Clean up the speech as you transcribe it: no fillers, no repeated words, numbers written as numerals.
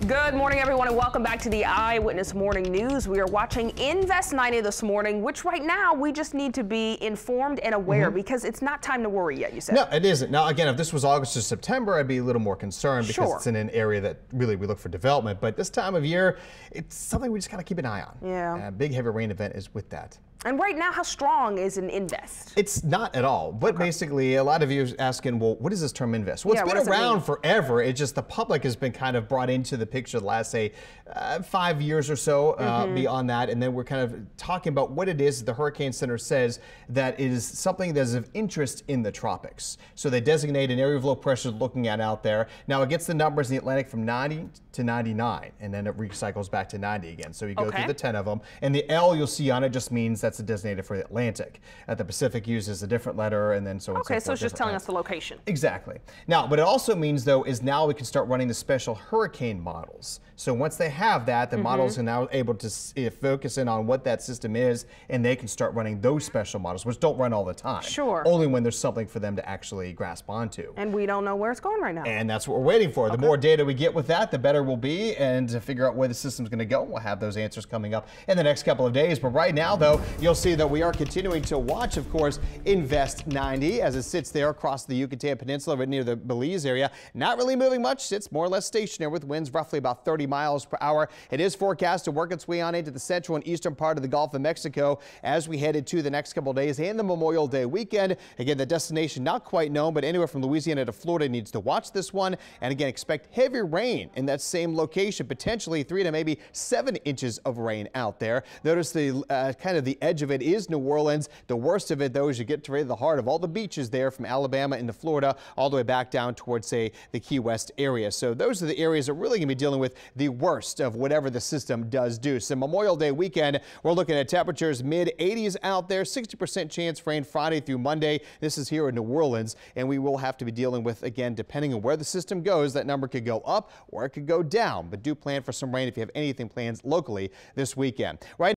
Good morning, everyone, and welcome back to the Eyewitness Morning News. We are watching Invest 90 this morning, which right now we just need to be informed and aware because it's not time to worry yet, you said. No, it isn't. Now, again, if this was August or September, I'd be a little more concerned because it's in an area that really we look for development. But this time of year, it's something we just got to keep an eye on. Yeah. A big heavy rain event is with that. And right now, how strong is an invest? It's not at all. But basically, a lot of you are asking, well, what is this term invest? Well, it's been around forever. It's just the public has been kind of brought into the picture the last, say, 5 years or so beyond that. And then we're kind of talking about what it is. The Hurricane Center says that it is something that is of interest in the tropics. So they designate an area of low pressure looking at out there. Now, it gets the numbers in the Atlantic from 90 to 99, and then it recycles back to 90 again. So you go through the 10 of them. And the L you'll see on it just means that's designated for the Atlantic. The Pacific uses a different letter, and then so on. Okay, so it's just telling us the location. Exactly. Now, what it also means, though, is now we can start running the special hurricane models. So once they have that, the models are now able to focus in on what that system is, and they can start running those special models, which don't run all the time. Sure. Only when there's something for them to actually grasp onto. And we don't know where it's going right now. And that's what we're waiting for. The more data we get with that, the better we'll be, and to figure out where the system's going to go. We'll have those answers coming up in the next couple of days. But right now, though, you'll see that we are continuing to watch, of course, Invest 90 as it sits there across the Yucatan Peninsula right near the Belize area. Not really moving much. Sits more or less stationary with winds roughly about 30 miles per hour. It is forecast to work its way on into the central and eastern part of the Gulf of Mexico as we head into the next couple of days and the Memorial Day weekend. Again, the destination not quite known, but anywhere from Louisiana to Florida needs to watch this one. And again, expect heavy rain in that same location, potentially 3 to maybe 7 inches of rain out there. Notice the kind of the edge of it is New Orleans. The worst of it, though, is you get to the heart of all the beaches there from Alabama into Florida, all the way back down towards, say, the Key West area. So those are the areas that are really going to be dealing with the worst of whatever the system does do. So Memorial Day weekend, we're looking at temperatures mid-80s out there, 60% chance for rain Friday through Monday. This is here in New Orleans, and we will have to be dealing with, again, depending on where the system goes, that number could go up or it could go down. But do plan for some rain if you have anything planned locally this weekend. Right